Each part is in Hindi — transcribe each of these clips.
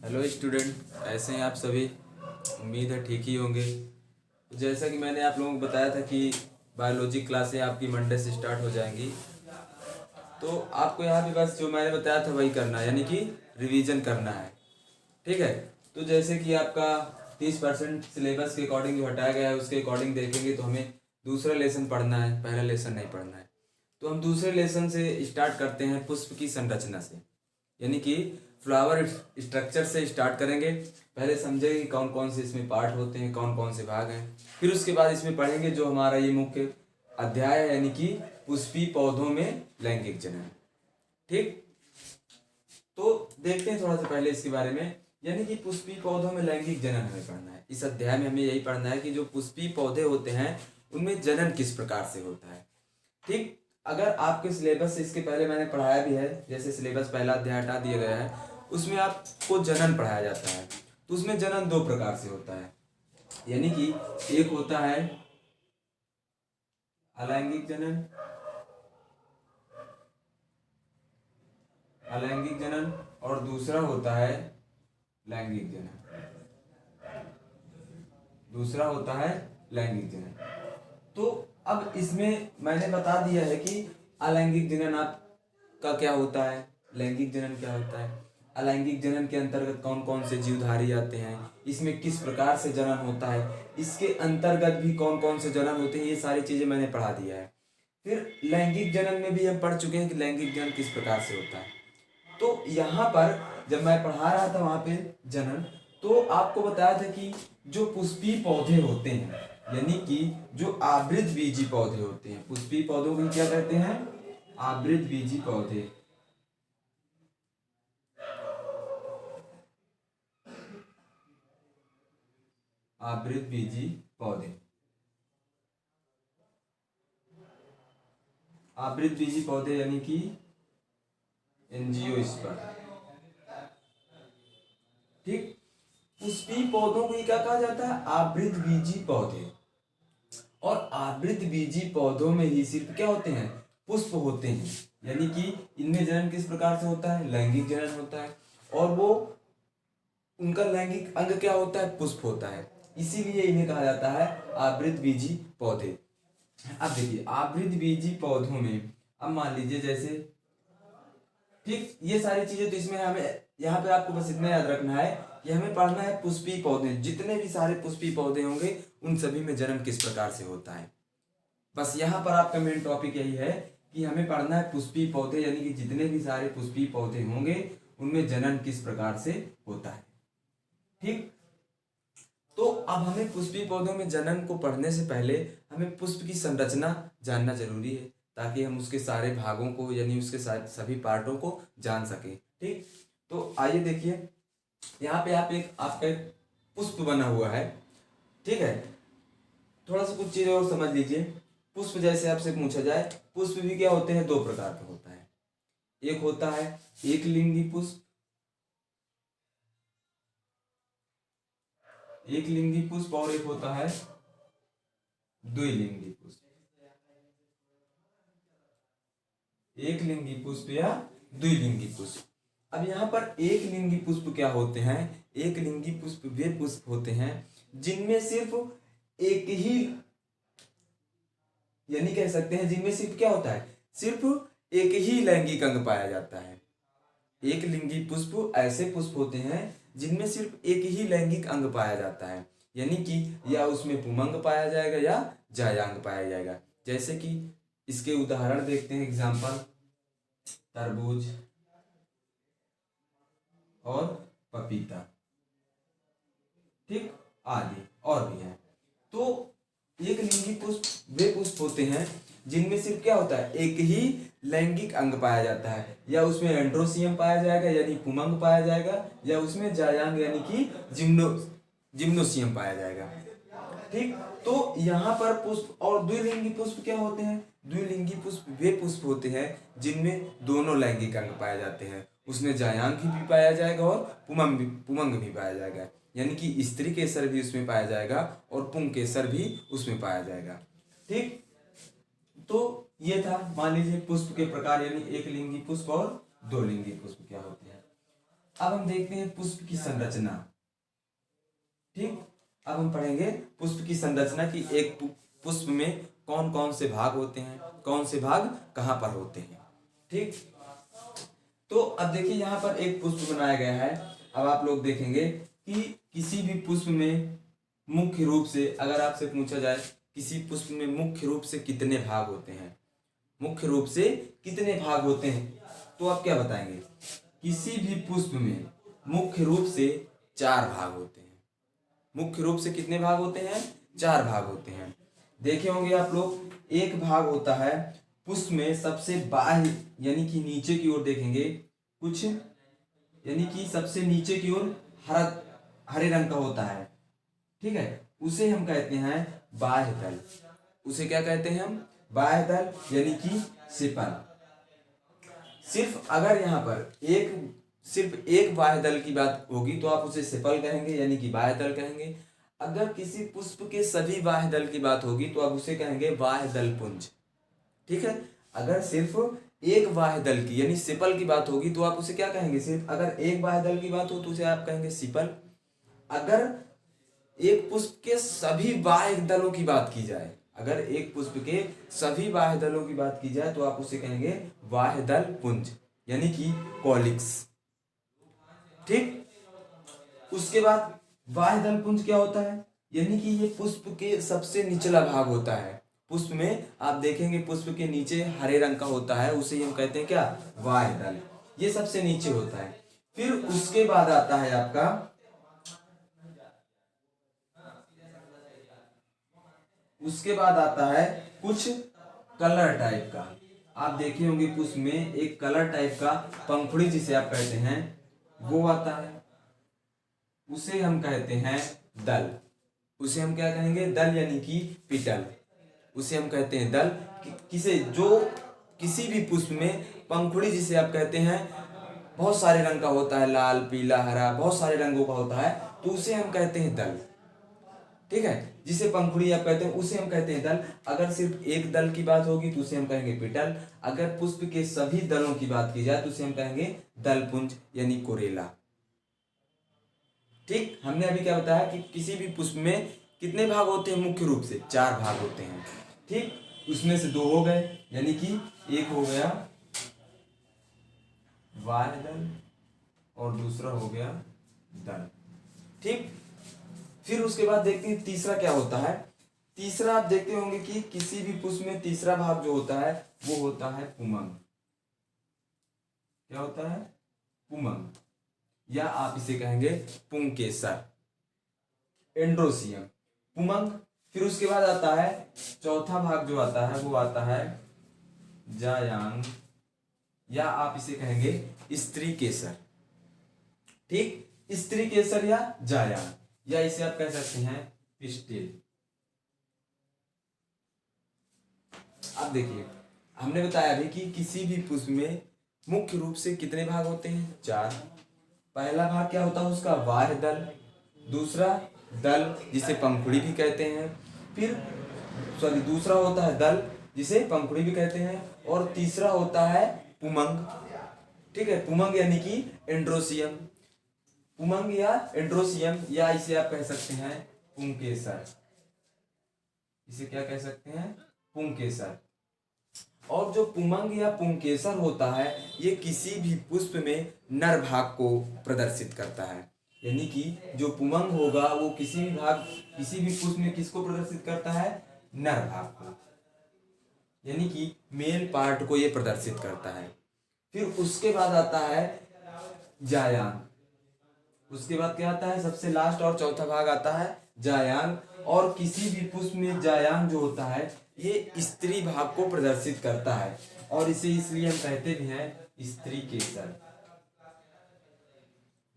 हेलो स्टूडेंट, कैसे हैं आप सभी। उम्मीद है ठीक ही होंगे। तो जैसा कि मैंने आप लोगों को बताया था कि बायोलॉजी क्लासें आपकी मंडे से स्टार्ट हो जाएंगी। तो आपको यहाँ पे बस जो मैंने बताया था वही करना है, यानी कि रिवीजन करना है। ठीक है। तो जैसे कि आपका 30% सिलेबस के अकॉर्डिंग जो हटाया गया है उसके अकॉर्डिंग देखेंगे तो हमें दूसरा लेसन पढ़ना है, पहला लेसन नहीं पढ़ना है। तो हम दूसरे लेसन से स्टार्ट करते हैं पुष्प की संरचना से, यानी कि फ्लावर स्ट्रक्चर से स्टार्ट करेंगे। पहले समझेंगे कि कौन कौन से इसमें पार्ट होते हैं, कौन कौन से भाग हैं। फिर उसके बाद इसमें पढ़ेंगे जो हमारा ये मुख्य अध्याय है, यानी कि पुष्पीय पौधों में लैंगिक जनन। ठीक। तो देखते हैं थोड़ा सा पहले इसके बारे में, यानी कि पुष्पीय पौधों में लैंगिक जनन हमें पढ़ना है। इस अध्याय में हमें यही पढ़ना है कि जो पुष्पीय पौधे होते हैं उनमें जनन किस प्रकार से होता है। ठीक। अगर आपके सिलेबस से इसके पहले मैंने पढ़ाया भी है, जैसे सिलेबस पहला अध्याय हटा दिया गया है उसमें आपको जनन पढ़ाया जाता है। तो उसमें जनन दो प्रकार से होता है, यानी कि एक होता है अलैंगिक जनन, अलैंगिक जनन, और दूसरा होता है लैंगिक जनन। दूसरा होता है लैंगिक जनन। तो अब इसमें मैंने बता दिया है कि अलैंगिक जनन आपका क्या होता है, लैंगिक जनन क्या होता है। अलैंगिक जनन के अंतर्गत कौन कौन से जीवधारी आते हैं, इसमें किस प्रकार से जनन होता है, इसके अंतर्गत भी कौन कौन से जनन होते हैं, ये सारी चीजें मैंने पढ़ा दिया है। फिर लैंगिक जनन में भी हम पढ़ चुके हैं कि लैंगिक जनन किस प्रकार से होता है। तो यहाँ पर जब मैं पढ़ा रहा था वहां पे जनन, तो आपको बताया था कि जो पुष्पीय पौधे होते हैं, यानी कि जो आवृत बीजी पौधे होते हैं, पुष्पीय पौधों को क्या कहते हैं, आवृत बीजी पौधे। आवृत बीजी पौधे, आवृत बीजी पौधे यानी कि एंजियोस्पर्म। ठीक। पुष्पीय पौधों को ही क्या कहा जाता है, आवृत बीजी पौधे। और आवृत बीजी पौधों में ही सिर्फ क्या होते हैं, पुष्प होते हैं, यानी कि इनमें जनन किस प्रकार से होता है, लैंगिक जनन होता है। और वो उनका लैंगिक अंग क्या होता है, पुष्प होता है। इसीलिए इन्हें कहा जाता है आवृत बीजी पौधे। अब देखिए आवृत बीजी पौधों में, अब मान लीजिए जैसे, ठीक, ये सारी चीजें तो इसमें हमें यहाँ पे आपको बस इतना याद रखना है कि हमें पढ़ना है पुष्पीय पौधे, जितने भी सारे पुष्पीय पौधे होंगे उन सभी में जन्म किस प्रकार से होता है। बस यहाँ पर आपका मेन टॉपिक यही है कि हमें पढ़ना है पुष्पीय पौधे, यानी कि जितने भी सारे पुष्पीय पौधे होंगे उनमें जनन किस प्रकार से होता है। ठीक। तो अब हमें पुष्पीय पौधों में जनन को पढ़ने से पहले हमें पुष्प की संरचना जानना जरूरी है, ताकि हम उसके सारे भागों को, यानी उसके सभी पार्टों को जान सके। ठीक। तो आइए देखिए, यहाँ पे आपका एक पुष्प बना हुआ है। ठीक है। थोड़ा सा कुछ चीजें और समझ लीजिए। पुष्प जैसे आपसे पूछा जाए, पुष्प भी क्या होते हैं, दो प्रकार का होता है। एक होता है एक लिंगी पुष्प, एक लिंगी पुष्प, और एक होता है द्विलिंगी पुष्प। एक लिंगी पुष्प या द्विलिंगी पुष्प। अब यहाँ पर एक लिंगी पुष्प क्या होते हैं, एक लिंगी पुष्प वे पुष्प होते हैं जिनमें सिर्फ एक ही, यानी कह सकते हैं जिनमें सिर्फ क्या होता है, सिर्फ एक ही लैंगिक अंग पाया जाता है। एक लिंगी पुष्प ऐसे पुष्प होते हैं जिनमें सिर्फ एक ही लैंगिक अंग पाया जाता है, यानी कि या उसमें पुमंग पाया जाएगा या जायांग पाया जाएगा। जैसे कि इसके उदाहरण देखते हैं, एग्जाम्पल तरबूज और पपीता। ठीक। आदि और भी है। तो एक लिंगी पुष्प वे पुष्प होते हैं जिनमें सिर्फ क्या होता है, एक ही लैंगिक अंग पाया जाता है, या उसमें एंड्रोसियम पाया जाएगा यानी पुमंग पाया जाएगा, या उसमें जायांग यानी कि जिम्नोसियम पाया जाएगा। ठीक। तो यहाँ पर पुष्प और द्विलिंगी पुष्प क्या होते हैं, द्विलिंगी पुष्प वे पुष्प होते हैं जिनमें दोनों लैंगिक अंग पाए जाते हैं, उसमें जायांग भी पाया जाएगा और पुमंग भी पाया जाएगा, यानी कि स्त्री केसर भी उसमें पाया जाएगा और पुंग केसर भी उसमें पाया जाएगा। ठीक। तो ये था, मान लीजिए पुष्प के प्रकार, यानी एक लिंगी पुष्प और दो लिंगी पुष्प क्या होते हैं। अब हम देखते हैं पुष्प की संरचना। ठीक, अब हम पढ़ेंगे पुष्प की संरचना की एक पुष्प में कौन कौन से भाग होते हैं, कौन से भाग कहाँ पर होते हैं। ठीक, तो अब देखिए यहाँ पर एक पुष्प बनाया गया है। अब आप लोग देखेंगे कि किसी भी पुष्प में मुख्य रूप से, अगर आपसे पूछा जाए किसी पुष्प में मुख्य रूप से कितने भाग होते हैं, मुख्य रूप से कितने भाग होते हैं, तो आप क्या बताएंगे? किसी भी पुष्प में मुख्य रूप से 4 भाग होते हैं। मुख्य रूप से कितने भाग होते हैं? 4 भाग होते हैं। देखे होंगे आप लोग, एक भाग होता है पुष्प में सबसे बाह्य यानी कि नीचे की ओर देखेंगे कुछ, यानी कि सबसे नीचे की ओर हरे रंग का होता है। ठीक है, उसे हम कहते हैं बाह्य दल। उसे क्या कहते हैं हम? बाह्य दल यानी कि सिपल। सिर्फ अगर यहाँ पर सिर्फ एक बाह्य दल की बात होगी तो आप उसे सिपल कहेंगे यानी कि बाह्य दल कहेंगे। अगर किसी पुष्प के सभी बाह्य दल की बात होगी तो आप उसे कहेंगे बाह्य दल पुंज। ठीक है, अगर सिर्फ एक बाह्य दल की यानी सिपल की बात होगी तो आप उसे क्या कहेंगे? सिर्फ अगर एक बाह्य दल की बात हो तो उसे आप कहेंगे सिपल। अगर एक पुष्प के सभी बाह्य दलों की बात की जाए, अगर एक पुष्प के सभी बाह्य दलों की बात की जाए तो आप उसे कहेंगे बाह्य दल पुंज यानी कि कॉलिक्स। ठीक, उसके बाद बाह्य दल पुंज क्या होता है? यानी कि ये पुष्प के सबसे निचला भाग होता है। पुष्प में आप देखेंगे पुष्प के नीचे हरे रंग का होता है, उसे हम कहते हैं क्या? बाह्य दल। ये सबसे नीचे होता है। फिर उसके बाद आता है आपका, उसके बाद आता है कुछ कलर टाइप का। आप देखे होंगे पुष्प में एक कलर टाइप का पंखुड़ी जिसे आप कहते हैं वो आता है, उसे हम कहते हैं दल। उसे हम क्या कहेंगे? दल यानी कि पिटल। उसे हम कहते हैं दल। किसे? जो किसी भी पुष्प में पंखुड़ी जिसे आप कहते हैं बहुत सारे रंग का होता है, लाल पीला हरा बहुत सारे रंगों का होता है, तो उसे हम कहते हैं दल। ठीक है, जिसे पंखुड़ी आप कहते हैं उसे हम कहते हैं दल। अगर सिर्फ एक दल की बात होगी तो उसे हम कहेंगे पिटल। अगर पुष्प के सभी दलों की बात की जाए तो उसे हम कहेंगे दलपुंज यानी कोरेला। ठीक, हमने अभी क्या बताया कि किसी भी पुष्प में कितने भाग होते हैं? मुख्य रूप से 4 भाग होते हैं। ठीक, उसमें से 2 हो गए, यानी कि एक हो गया बाह्य दल और दूसरा हो गया दल। ठीक, फिर उसके बाद देखते हैं तीसरा क्या होता है। तीसरा आप देखते होंगे कि किसी भी पुष्प में तीसरा भाग जो होता है वो होता है पुमंग। क्या होता है? पुमंग, या आप इसे कहेंगे पुंकेसर, एंड्रोसियम, पुमंग। फिर उसके बाद आता है चौथा भाग जो आता है वो आता है जायांग, या आप इसे कहेंगे स्त्री केसर। ठीक, स्त्री केसर या जायांग, या इसे आप कह सकते हैं पिस्टिल। अब देखिए, हमने बताया अभी कि किसी भी पुष्प में मुख्य रूप से कितने भाग होते हैं? 4। पहला भाग क्या होता है उसका? बाह्य दल। दूसरा दल जिसे पंखुड़ी भी कहते हैं, फिर दूसरा होता है दल जिसे पंखुड़ी भी कहते हैं, और तीसरा होता है पुमंग। ठीक है, पुमंग यानी कि एंड्रोसियम। पुमंग या एंड्रोसियम, या इसे आप कह सकते हैं पुंकेसर। इसे क्या कह सकते हैं? पुंकेसर। और जो पुमंग या पुंकेसर होता है ये किसी भी पुष्प में नर भाग को प्रदर्शित करता है। यानी कि जो पुमंग होगा वो किसी भी पुष्प में किसको प्रदर्शित करता है? नर भाग को, यानी कि मेल पार्ट को ये प्रदर्शित करता है। फिर उसके बाद आता है जायांग। उसके बाद क्या आता है? सबसे लास्ट और चौथा भाग आता है जायांग। और किसी भी पुष्प में जायांग जो होता है ये स्त्री भाग को प्रदर्शित करता है, और इसे इसलिए हम कहते भी हैं स्त्री केसर।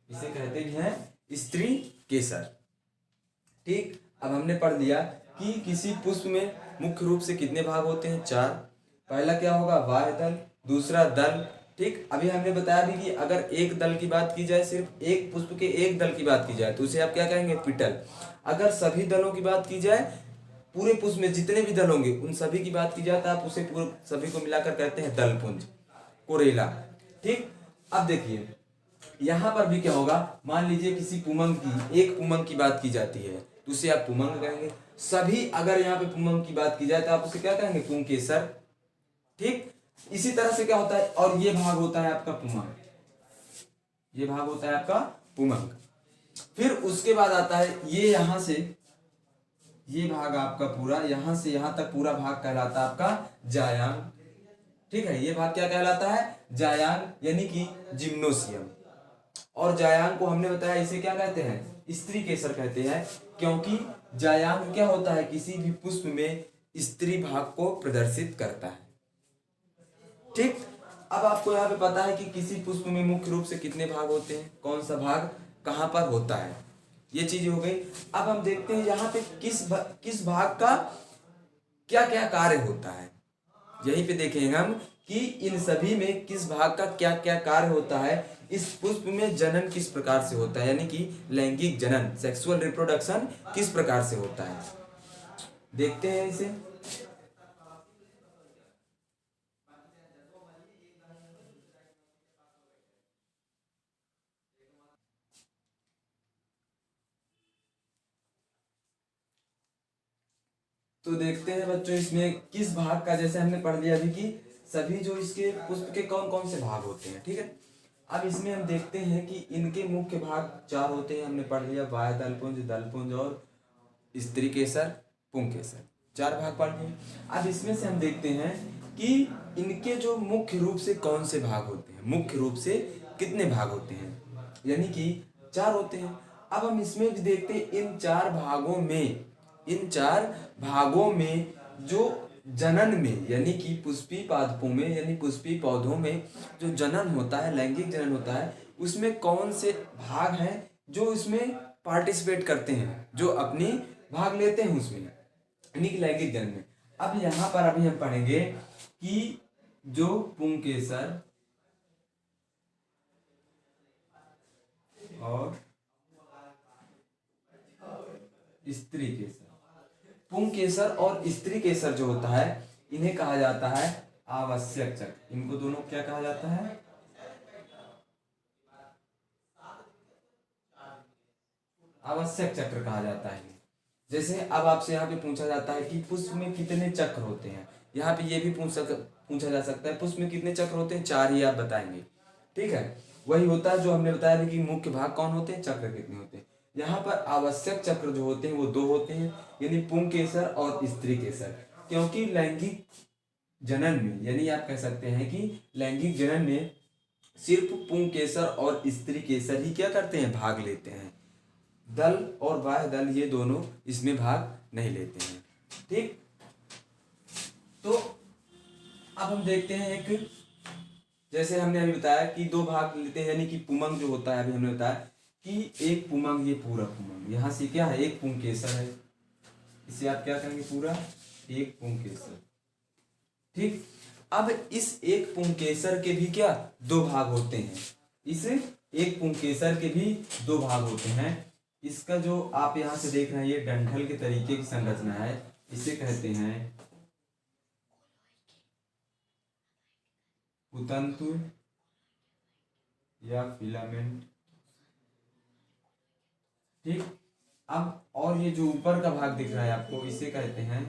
इसे कहते भी हैं स्त्री केसर। ठीक, अब हमने पढ़ लिया कि किसी पुष्प में मुख्य रूप से कितने भाग होते हैं? 4। पहला क्या होगा? बाह्य दल, दूसरा दल। ठीक, अभी हमने बताया भी कि अगर एक दल की बात की जाए, सिर्फ एक पुष्प के एक दल की बात की जाए तो उसे आप क्या कहेंगे? पिटल। अगर सभी दलों की बात की जाए, पूरे पुष्प में जितने भी दल होंगे उन सभी की बात की जाए तो आप उसे पूरे सभी को मिलाकर कहते हैं दलपुंज, कोरेला। ठीक, अब देखिए यहाँ पर भी क्या होगा, मान लीजिए किसी पुमंग की, एक पुमंग की बात की जाती है तो उसे आप पुमंग कहेंगे। सभी अगर यहाँ पे पुमंग की बात की जाए तो आप उसे क्या कहेंगे, पुंकेसर। ठीक, इसी तरह से क्या होता है, और ये भाग होता है आपका पुमंग, ये भाग होता है आपका पुमंग। फिर उसके बाद आता है ये, यहां से ये भाग आपका पूरा, यहां से यहां तक पूरा भाग कहलाता है आपका जायांग। ठीक है, ये भाग क्या कहलाता है, जायांग यानी कि जिम्नोसियम। और जायांग को हमने बताया इसे क्या कहते हैं, स्त्री केसर कहते हैं, क्योंकि जायांग क्या होता है, किसी भी पुष्प में स्त्री भाग को प्रदर्शित करता है। ठीक, अब आपको यहाँ पे पता है कि किसी पुष्प में मुख्य रूप से कितने भाग होते हैं, कौन सा भाग कहाँ पर होता है, ये चीज हो गई। अब हम देखते हैं यहाँ पे किस भाग का क्या क्या कार्य होता है। यहीं पे देखेंगे हम कि इन सभी में किस भाग का क्या क्या कार्य होता है। इस पुष्प में जनन किस प्रकार से होता है, यानी कि लैंगिक जनन, सेक्सुअल रिप्रोडक्शन किस प्रकार से होता है, देखते हैं इसे। तो देखते हैं बच्चों इसमें किस भाग का, जैसे हमने पढ़ लिया अभी कि सभी जो इसके पुष्प के कौन कौन से भाग होते हैं। ठीक है, अब इसमें हम देखते हैं कि इनके मुख्य भाग 4 होते हैं, हमने पढ़ लिया, बाह्य दलपुंज, दलपुंज और स्त्री केसर, पुंकेसर, 4 भाग पढ़ लिए। अब इसमें से हम देखते हैं कि इनके जो मुख्य रूप से कौन से भाग होते हैं, मुख्य रूप से कितने भाग होते हैं, यानी कि 4 होते हैं। अब हम इसमें भी देखते हैं इन 4 भागों में, इन 4 भागों में जो जनन में, यानी कि पुष्पी पादपों में, यानी पुष्पी पौधों में जो जनन होता है, लैंगिक जनन होता है, उसमें कौन से भाग हैं जो इसमें पार्टिसिपेट करते हैं, जो अपनी भाग लेते हैं उसमें, यानी कि लैंगिक जनन में। अब यहाँ पर अभी हम पढ़ेंगे कि जो पुंकेसर और स्त्री केसर, पुंकेसर और स्त्री केसर जो होता है, इन्हें कहा जाता है आवश्यक चक्र। इनको दोनों क्या कहा जाता है, आवश्यक चक्र कहा जाता है। जैसे अब आपसे यहाँ पे पूछा जाता है कि पुष्प में कितने चक्र होते हैं, यहाँ पे ये भी पूछा जा सकता है पुष्प में कितने चक्र होते हैं, 4 ही आप बताएंगे। ठीक है, वही होता है जो हमने बताया कि मुख्य भाग कौन होते हैं, चक्र कितने होते हैं। यहाँ पर आवश्यक चक्र जो होते हैं वो 2 होते हैं, यानी पुंकेसर और स्त्री केसर, क्योंकि लैंगिक जनन में, यानी आप कह सकते हैं कि लैंगिक जनन में सिर्फ पुंकेसर और स्त्री केसर ही क्या करते हैं, भाग लेते हैं। दल और बाह्य दल ये दोनों इसमें भाग नहीं लेते हैं। ठीक, तो अब हम देखते हैं एक, जैसे हमने अभी बताया कि 2 भाग लेते हैं, यानी कि पुमंग जो होता है, अभी हमने बताया कि एक पुमंग, ये पूरा पुमंग यहाँ से क्या है, एक पुंकेसर है, इसे आप क्या कहेंगे, पूरा एक पुंकेसर। ठीक, अब इस एक पुंकेसर के भी क्या 2 भाग होते हैं, इस एक पुंकेसर के भी 2 भाग होते हैं। इसका जो आप यहाँ से देख रहे हैं, ये डंठल के तरीके की संरचना है, इसे कहते हैं पुतंतु या फिलामेंट। ठीक, अब और ये जो ऊपर का भाग दिख रहा है आपको, इसे कहते हैं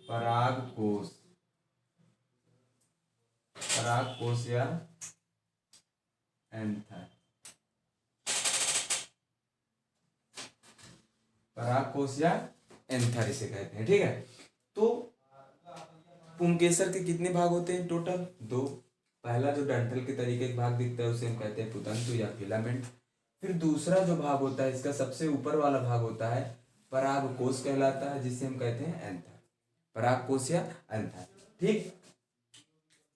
परागकोश, परागकोश या एंथर, परागकोश या एंथर इसे कहते हैं। ठीक है, तो पुंकेसर के कितने भाग होते हैं, टोटल 2। पहला जो डंठल के तरीके का भाग दिखता है उसे हम कहते हैं पुतंतु या फिलामेंट। फिर दूसरा जो भाग होता है, इसका सबसे ऊपर वाला भाग होता है परागकोश कहलाता है, जिसे हम कहते हैं एंथर, परागकोश या एंथर। ठीक,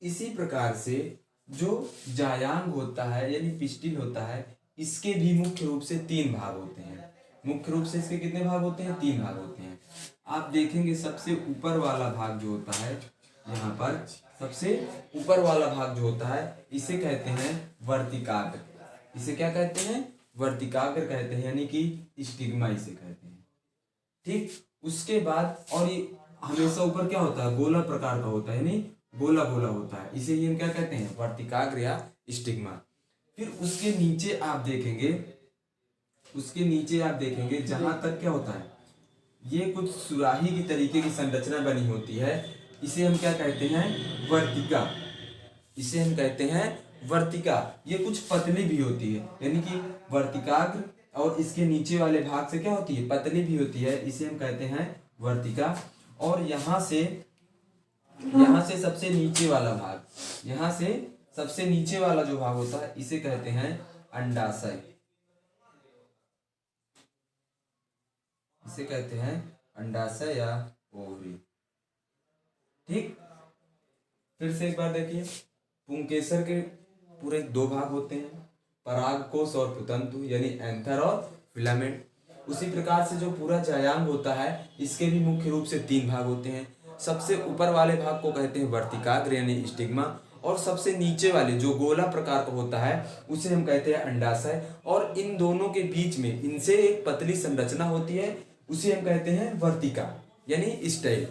इसी प्रकार से जो जायांग होता है, यानी पिस्टिल होता है, इसके भी मुख्य रूप से 3 भाग होते हैं। मुख्य रूप से इसके कितने भाग होते हैं, 3 भाग होते हैं। आप देखेंगे सबसे ऊपर वाला भाग जो होता है, यहाँ पर सबसे ऊपर वाला भाग जो होता है, इसे कहते हैं वर्तिकाग्र। इसे क्या कहते हैं, वर्तिकाग्र कहते हैं, यानी कि स्टिग्मा इसे कहते हैं। ठीक, उसके बाद, और ये हमेशा ऊपर क्या होता है, गोला प्रकार का होता है, यानी गोला गोला होता है, इसे ही हम क्या कहते हैं, वर्तिकाग्र या स्टिग्मा। फिर उसके नीचे आप देखेंगे, उसके नीचे आप देखेंगे जहां तक क्या होता है, ये कुछ सुराही की तरीके की संरचना बनी होती है, इसे हम क्या कहते हैं, वर्तिका। इसे हम कहते हैं वर्तिका। ये कुछ पतली भी होती है, यानी कि वर्तिकाग्र और इसके नीचे वाले भाग से क्या होती है, पतली भी होती है, इसे हम कहते हैं वर्तिका। और यहाँ से सबसे नीचे वाला भाग, यहाँ से सबसे नीचे वाला जो भाग होता है इसे कहते हैं अंडाशय। इसे कहते हैं अंडाशय या ओवरी। ठीक, फिर से एक बार देखिए, पुंकेसर के पूरे दो भाग होते हैं, परागकोश और पुतंतु, यानी एंथर और फिलामेंट। उसी प्रकार से जो पूरा जायांग होता है इसके भी मुख्य रूप से तीन भाग होते हैं। सबसे ऊपर वाले भाग को कहते हैं वर्तिकाग्र यानी स्टिग्मा, और सबसे नीचे वाले जो गोला प्रकार का होता है उसे हम कहते हैं अंडाशय। और इन दोनों के बीच में इनसे एक पतली संरचना होती है, उसे हम कहते हैं वर्तिका यानी स्टाइल।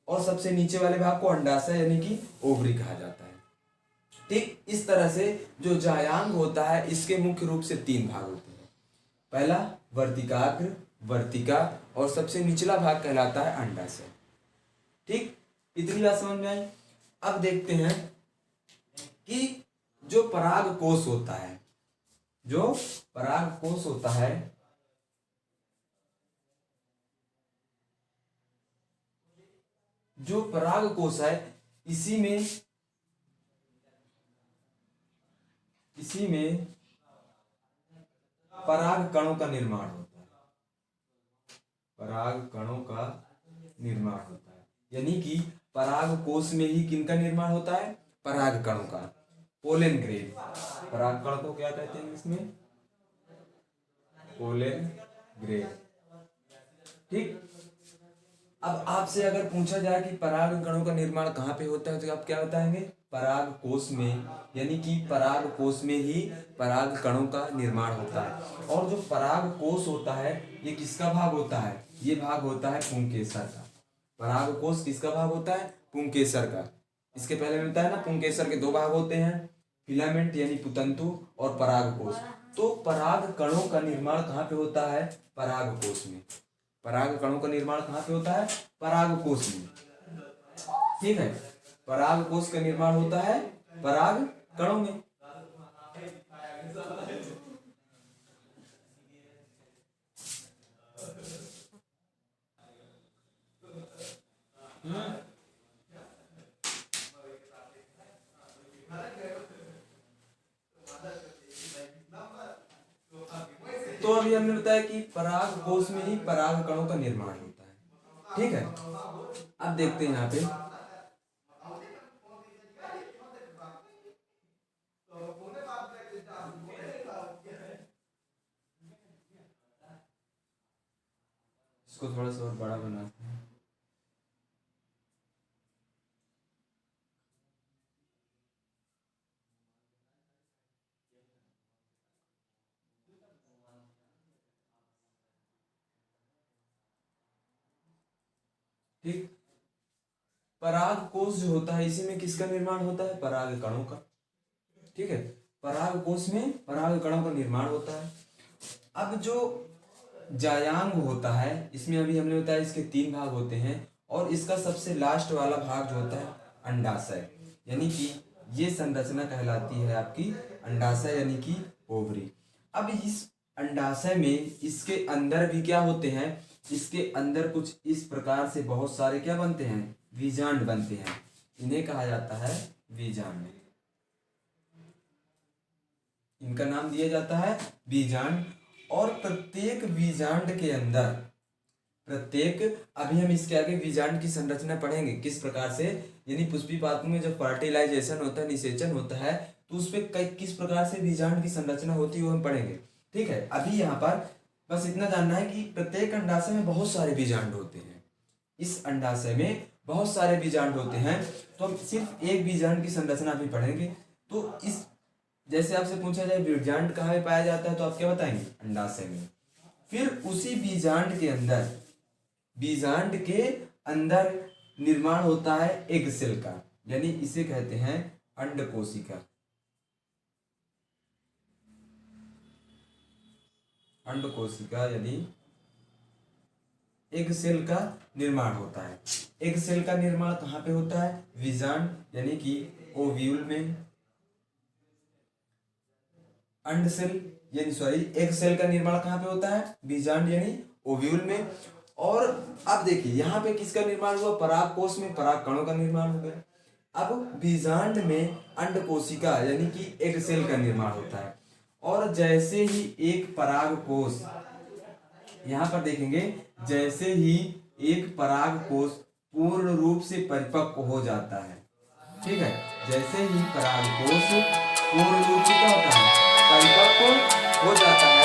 और सबसे नीचे वाले भाग को अंडाशय यानी कि ओवरी कहा जाता है। ठीक इस तरह से जो जायांग होता है इसके मुख्य रूप से तीन भाग होते हैं, पहला वर्तिकाग्र, वर्तिका, और सबसे निचला भाग कहलाता है अंडाशय। ठीक, इतनी बात समझ में आई। अब देखते हैं कि जो परागकोश होता है, जो परागकोश होता है, जो परागकोश है इसी में पराग कणों का निर्माण होता है। पराग कणों का निर्माण होता है, यानी कि परागकोश में ही किनका निर्माण होता है, पराग कणों का, पोलन ग्रेन। पराग कण को क्या कहते हैं इसमें, पोलन ग्रेन। ठीक, अब आपसे अगर पूछा जाए कि पराग कणों का निर्माण कहाँ पे होता है तो आप क्या बताएंगे, पराग कोश में, यानी कि पराग कोश में ही पराग कणों का निर्माण होता है। और जो पराग कोश होता है ये किसका भाग होता है, ये भाग होता है पुंकेसर का। पराग कोश किसका भाग होता है, पुंकेसर का। इसके पहले में बताया ना, पुंकेसर के दो भाग होते हैं, फिलामेंट यानी पुतंतु और पराग कोश। तो पराग कणों का निर्माण कहाँ पे होता है, पराग कोश में। पराग कणों का निर्माण कहाँ पे होता है, पराग कोश में। ठीक है, पराग कोश का निर्माण होता है पराग कणों में। तो अभी हमने बताया कि पराग कोश में ही पराग कणों का निर्माण होता है। ठीक है, अब देखते हैं यहाँ पे, इसको थोड़ा सा और बड़ा बनाते हैं। ठीक, पराग कोश जो होता है इसी में किसका निर्माण होता है, पराग कणों का। ठीक है, पराग कोश में पराग कणों का निर्माण होता है। अब जो जायांग होता है इसमें अभी हमने बताया इसके तीन भाग होते हैं, और इसका सबसे लास्ट वाला भाग जो होता है अंडाशय, यानी कि ये संरचना कहलाती है आपकी अंडाशय यानी कि ओवरी। अब इस अंडाशय में इसके अंदर भी क्या होते हैं, इसके अंदर कुछ इस प्रकार से बहुत सारे क्या बनते हैं, बीजांड बनते हैं। इन्हें कहा जाता है बीजांड, इनका नाम दिया जाता है बीजांड। और प्रत्येक बीजांड के अंदर, प्रत्येक, अभी हम इसके आगे बीजांड की संरचना पढ़ेंगे किस प्रकार से, यानी पुष्पी पात्र में जब फर्टिलाइजेशन होता है, निषेचन होता है, तो उस पर किस प्रकार से बीजांड की संरचना होती है वो हम पढ़ेंगे। ठीक है, अभी यहाँ पर बस इतना जानना है कि प्रत्येक अंडाशय में बहुत सारे बीजांड होते हैं। इस अंडाशय में बहुत सारे बीजांड होते हैं, तो हम सिर्फ एक बीजांड की संरचना भी पढ़ेंगे। तो इस, जैसे आपसे पूछा जाए बीजांड कहाँ पे पाया जाता है तो आप क्या बताएंगे, अंडाशय में। फिर उसी बीजांड के अंदर, बीजांड के अंदर निर्माण होता है एग सेल का, यानी इसे कहते हैं अंडकोशिका। अंड कोशिका यानी एग सेल का निर्माण होता है। एग सेल का निर्माण कहाँ पे होता है? बीजांड यानी कि ओव्यूल में। अंड सेल यानी सॉरी एग सेल का निर्माण कहाँ पे होता है? बीजांड यानी ओव्यूल में। और अब देखिए यहाँ पे किसका निर्माण हुआ? पराग कोश में पराग कणों का निर्माण हो गया। अब बीजांड में अंड कोशिका यानी कि एग सेल का निर्माण होता है। और जैसे ही एक पराग कोश, यहाँ पर देखेंगे, जैसे ही एक पराग कोश पूर्ण रूप से परिपक्व हो जाता है, ठीक है, जैसे ही पराग कोश पूर्ण रूप से क्या होता है? परिपक्व हो जाता है,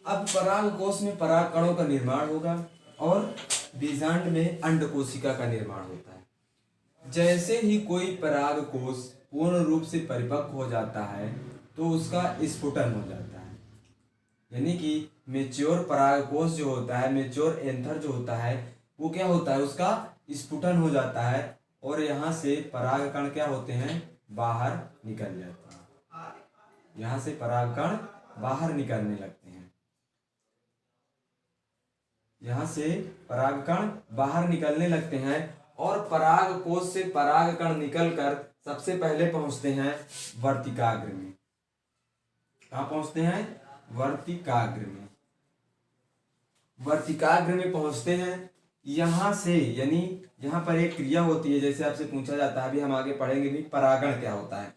अब पराग कोश में पराग कणों का निर्माण होगा और बीजांड में अंड कोशिका का निर्माण होता है। जैसे ही कोई पराग कोश पूर्ण रूप से परिपक्व हो जाता है तो उसका स्फुटन हो जाता है, यानी कि मेच्योर पराग कोश जो होता है, मेच्योर एंथर जो होता है, वो क्या होता है? उसका स्फुटन हो जाता है और यहाँ से पराग कण क्या होते हैं? बाहर निकल जाते हैं। यहाँ से पराग कण बाहर निकलने लगते हैं। यहाँ से परागकण बाहर निकलने लगते हैं और पराग कोश से परागकण निकलकर सबसे पहले पहुंचते हैं वर्तिकाग्र में। कहाँ पहुंचते हैं? वर्तिकाग्र में। वर्तिकाग्र में पहुंचते हैं। यहाँ से यानी यहाँ पर एक क्रिया होती है, जैसे आपसे पूछा जाता है, अभी हम आगे पढ़ेंगे भी परागण क्या होता है।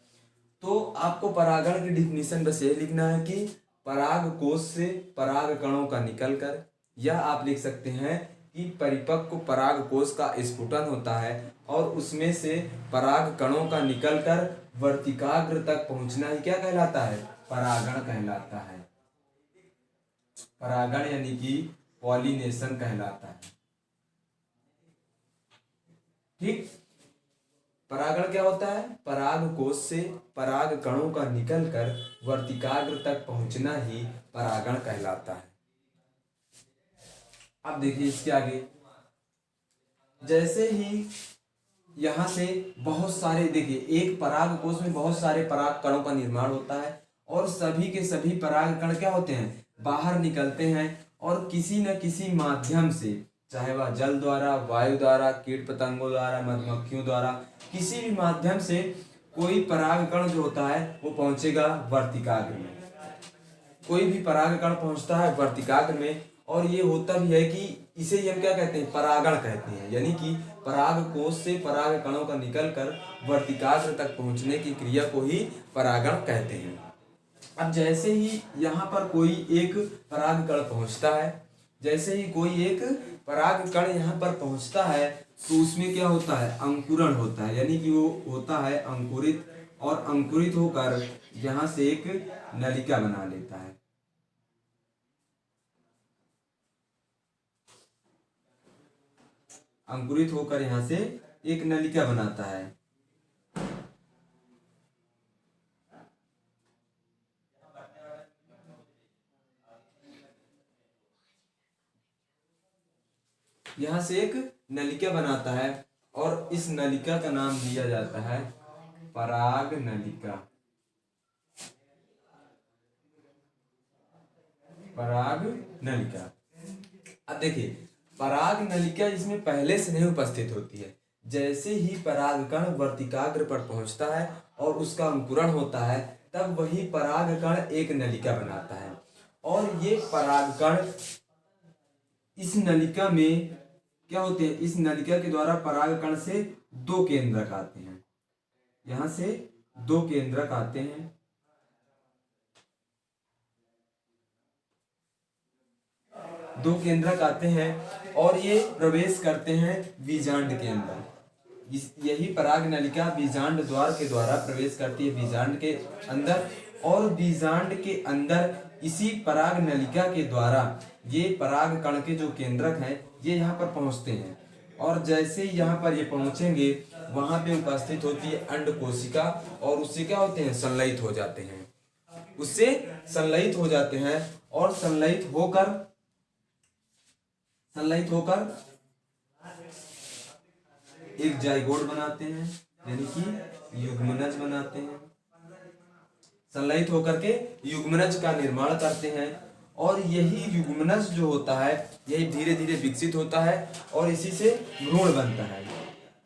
तो आपको परागण की डिफिनीशन बस ये लिखना है कि पराग कोश से पराग कणों का निकलकर, या आप लिख सकते हैं कि परिपक्व पराग कोश का स्फुटन होता है और उसमें से पराग कणों का निकलकर वर्तिकाग्र तक पहुंचना ही क्या कहलाता है? परागण कहलाता है। परागण यानी कि पॉलिनेशन कहलाता है। ठीक, परागण क्या होता है? पराग कोश से पराग कणों का निकलकर वर्तिकाग्र तक पहुंचना ही परागण कहलाता है। अब देखिए इसके आगे, जैसे ही यहां से बहुत सारे, देखिए एक पराग कोश में बहुत सारे पराग कणों का निर्माण होता है और सभी के सभी पराग कण क्या होते हैं? बाहर निकलते हैं और किसी न किसी माध्यम से, चाहे वह जल द्वारा, वायु द्वारा, कीट पतंगों द्वारा, मधुमक्खियों द्वारा, किसी भी माध्यम से कोई पराग कण जो होता है वो पहुंचेगा वर्तिकाग्र में। कोई भी पराग कण पहुंचता है वर्तिकाग्र में और ये होता भी है कि इसे ही हम क्या कहते हैं? परागण कहते हैं। यानी कि पराग कोश से पराग कणों का निकलकर वर्तिकाग्र तक पहुंचने की क्रिया को ही परागण कहते हैं। अब जैसे ही यहाँ पर कोई एक पराग कण पहुंचता है, जैसे ही कोई एक पराग कण यहाँ पर पहुंचता है तो उसमें क्या होता है? अंकुरण होता है, यानी कि वो होता है अंकुरित, और अंकुरित होकर यहाँ से एक नलिका बना लेता है। अंकुरित होकर यहाँ से एक नलिका बनाता है। यहाँ से एक नलिका बनाता है और इस नलिका का नाम दिया जाता है पराग नलिका। पराग नलिका। अब देखिए पराग नलिका इसमें पहले से नहीं उपस्थित होती है। जैसे ही परागकण वर्तिकाग्र पर पहुंचता है और उसका अंकुरण होता है, तब वही परागकण एक नलिका बनाता है और ये परागकण इस नलिका में क्या होते हैं? इस नलिका के द्वारा परागकण से दो केंद्रक आते हैं। यहां से दो केंद्रक आते हैं। दो केंद्रक आते हैं और ये प्रवेश करते हैं बीजांड के अंदर। यही पराग नलिका बीजांड द्वार के द्वारा प्रवेश करती है बीजांड के अंदर, और बीजांड के अंदर इसी पराग नलिका के द्वारा ये पराग कण के जो केंद्रक हैं ये यहाँ पर पहुंचते हैं। और जैसे ही यहाँ पर ये पहुंचेंगे वहां पे उपस्थित होती है अंड कोशिका और उससे क्या होते हैं? संलयित हो जाते हैं। उससे संलयित हो जाते हैं और संलयित होकर एक जाइगोट बनाते हैं। यानी कि युग्मनज बनाते हैं, संलयित होकर के युग्मनज का निर्माण करते हैं। और यही युग्मनज जो होता है यही धीरे धीरे विकसित होता है और इसी से भ्रूण बनता है।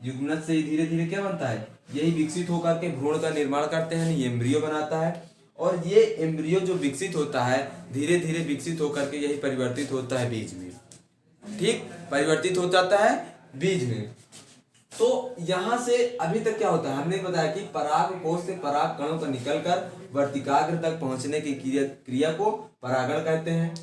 युग्मनज से धीरे धीरे क्या बनता है, यही विकसित होकर के भ्रूण का निर्माण करते हैं, ये एम्ब्रियो बनाता है। और ये एम्ब्रियो जो विकसित होता है धीरे धीरे विकसित होकर के यही परिवर्तित होता है बीज में। ठीक, परिवर्तित हो जाता है बीज में। तो यहां से अभी तक क्या होता है, हमने बताया कि पराग कोश से पराग कणों का निकलकर वर्तिकाग्र तक पहुंचने की क्रिया को परागण कहते हैं।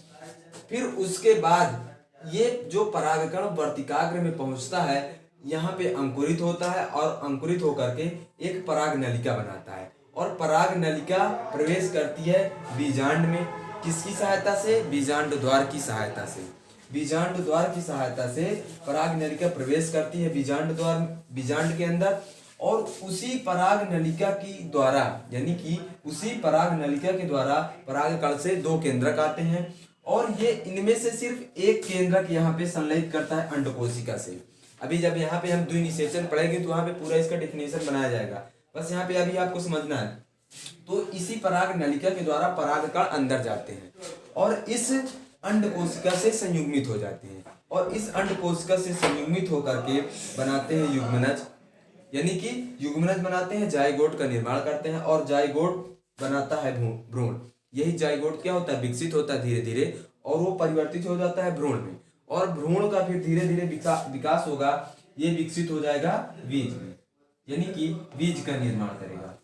फिर उसके बाद ये जो परागकण वर्तिकाग्र में पहुंचता है यहाँ पे अंकुरित होता है और अंकुरित होकर के एक पराग नलिका बनाता है और पराग नलिका प्रवेश करती है बीजांड में। किसकी सहायता से, बीजांड द्वार की सहायता से। बीजांड द्वार की सहायता से पराग नलिका प्रवेश करती है बीजांड द्वार, बीजांड के अंदर। और उसी पराग नलिका की द्वारा यानी कि उसी पराग नलिका के द्वारा पराग कण से दो केंद्रक आते हैं और ये इनमें से सिर्फ एक केंद्रक यहाँ पे संलयित करता है अंडकोशिका से। अभी जब यहाँ पे हम द्विनिषेचन पढ़ेंगे तो वहां पे पूरा इसका डेफिनेशन बनाया जाएगा, बस यहाँ पे अभी आपको समझना है। तो इसी पराग नलिका के द्वारा पराग कण अंदर जाते हैं और इस अंडकोशिका से संयुग्मित हो जाते हैं और इस अंडकोशिका से संयुग्मित होकर के बनाते हैं युग्मनज, यानी कि युग्मनज बनाते हैं, जाइगोट का निर्माण करते हैं और जाइगोट बनाता है भ्रूण। यही जाइगोट क्या होता है, विकसित होता है धीरे धीरे और वो परिवर्तित हो जाता है भ्रूण में और भ्रूण का फिर धीरे धीरे विकास होगा, ये विकसित हो जाएगा बीज में, यानी कि बीज का निर्माण करेगा।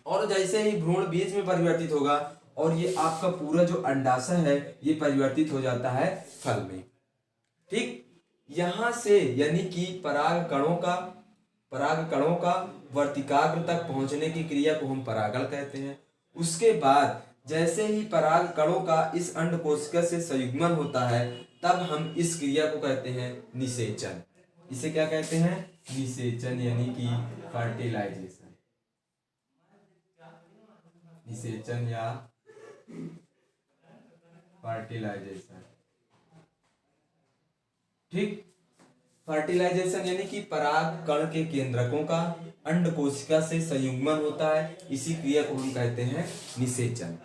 और जैसे ही भ्रूण बीज में परिवर्तित होगा और ये आपका पूरा जो अंडाशय है ये परिवर्तित हो जाता है फल में। ठीक, यहां से यानी कि पराग कणों का वर्तिकाग्र तक पहुंचने की क्रिया को हम परागण कहते हैं। उसके बाद जैसे ही पराग कणों का इस अंडकोशिका से संयुग्मन होता है तब हम इस क्रिया को कहते हैं निषेचन। इसे क्या कहते हैं, निषेचन, यानी कि फर्टिलाइजेशन। निषेचन या फर्टिलाइजेशन। ठीक, फर्टिलाइजेशन यानी कि पराग कण के केंद्रकों का अंडकोशिका से संयुग्मन होता है, इसी क्रिया को हम कहते हैं निषेचन।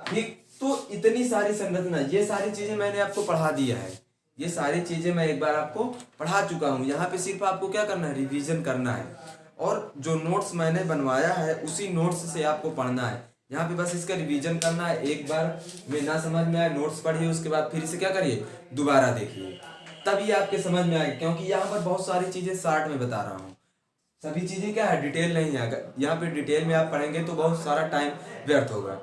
ठीक, तो इतनी सारी संरचना, ये सारी चीजें मैंने आपको पढ़ा दिया है, ये सारी चीजें मैं एक बार आपको पढ़ा चुका हूं। यहाँ पे सिर्फ आपको क्या करना है, रिवीजन करना है और जो नोट्स मैंने बनवाया है उसी नोट्स से आपको पढ़ना है। यहाँ पे बस इसका रिवीजन करना है, एक बार में ना समझ में आए नोट्स पढ़िए, उसके बाद फिर इसे क्या करिए, दोबारा देखिए, तभी आपके समझ में आएगा। क्योंकि यहाँ पर बहुत सारी चीजें शॉर्ट में बता रहा हूँ, सभी चीजें क्या है डिटेल नहीं है। अगर यहाँ पे डिटेल में आप पढ़ेंगे तो बहुत सारा टाइम व्यर्थ होगा।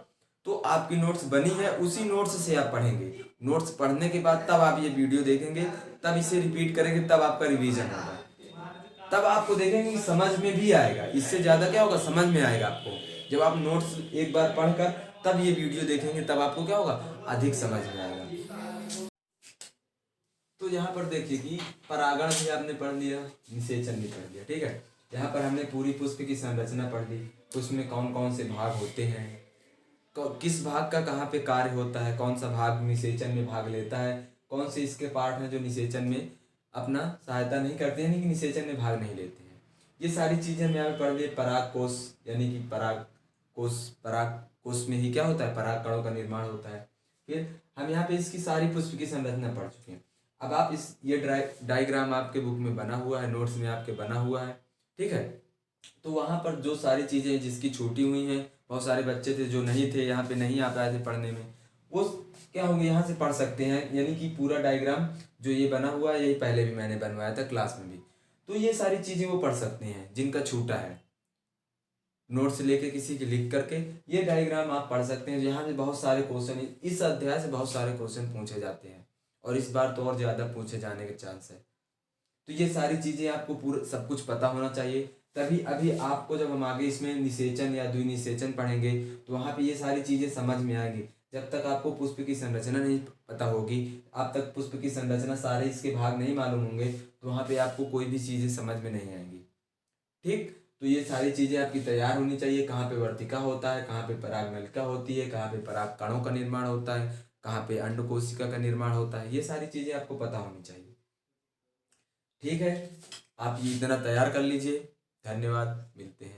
तो आपकी नोट्स बनी है उसी नोट्स से आप पढ़ेंगे, नोट्स पढ़ने के बाद तब आप ये वीडियो देखेंगे, तब इसे रिपीट करेंगे, तब आपका रिवीजन होगा, तब आपको देखेंगे कि समझ में भी आएगा। इससे ज्यादा क्या होगा, समझ में आएगा आपको। जब आप नोट्स एक बार पढ़कर तब ये वीडियो देखेंगे तब आपको क्या होगा, अधिक समझ में आएगा। तो यहाँ पर देखिए कि परागण भी आपने पढ़ लिया, निषेचन भी पढ़ लिया। ठीक है, यहाँ पर हमने पूरी पुष्प की संरचना पढ़ ली, उसमें कौन कौन से भाग होते हैं, किस भाग का कहाँ पे कार्य होता है, कौन सा भाग निषेचन में भाग लेता है, कौन से इसके पार्ट हैं जो निषेचन में अपना सहायता नहीं करते हैं, कि निषेचन में भाग नहीं लेते हैं। ये सारी चीजें हम यहाँ पे पढ़ लिए। पराग कोश यानी कि पराग कोश में ही क्या होता है, पराग कणों का निर्माण होता है। फिर हम यहाँ पे इसकी सारी पुष्प की संरचना पढ़ चुके हैं। अब आप ये डायग्राम आपके बुक में बना हुआ है, नोट्स में आपके बना हुआ है। ठीक है, तो वहाँ पर जो सारी चीज़ें जिसकी छूटी हुई हैं, बहुत सारे बच्चे थे जो नहीं थे यहाँ पे, नहीं आ पाए थे पढ़ने में, वो क्या होंगे यहाँ से पढ़ सकते हैं। यानी कि पूरा डायग्राम जो ये बना हुआ है यही पहले भी मैंने बनवाया था क्लास में भी, तो ये सारी चीज़ें वो पढ़ सकते हैं जिनका छूटा है। नोट्स लेके किसी के लिख करके ये डायग्राम आप पढ़ सकते हैं। यहाँ से बहुत सारे क्वेश्चन, इस अध्याय से बहुत सारे क्वेश्चन पूछे जाते हैं और इस बार तो और ज़्यादा पूछे जाने के चांस है। तो ये सारी चीज़ें आपको पूरा सब कुछ पता होना चाहिए, तभी अभी आपको जब हम आगे इसमें निषेचन या द्विनिषेचन पढ़ेंगे तो वहाँ पे ये सारी चीज़ें समझ में आएंगी। जब तक आपको पुष्प की संरचना नहीं पता होगी, आप तक पुष्प की संरचना सारे इसके भाग नहीं मालूम होंगे, तो वहाँ पे आपको कोई भी चीज़ें समझ में नहीं आएंगी। ठीक, तो ये सारी चीज़ें आपकी तैयार होनी चाहिए। कहाँ पे वर्तिका होता है, कहाँ पे पराग नलिका होती है, कहाँ पे पराग कणों का निर्माण होता है, कहाँ पे अंडकोशिका का निर्माण होता है, ये सारी चीज़ें आपको पता होनी चाहिए। ठीक है, आप ये इतना तैयार कर लीजिए। धन्यवाद, मिलते हैं।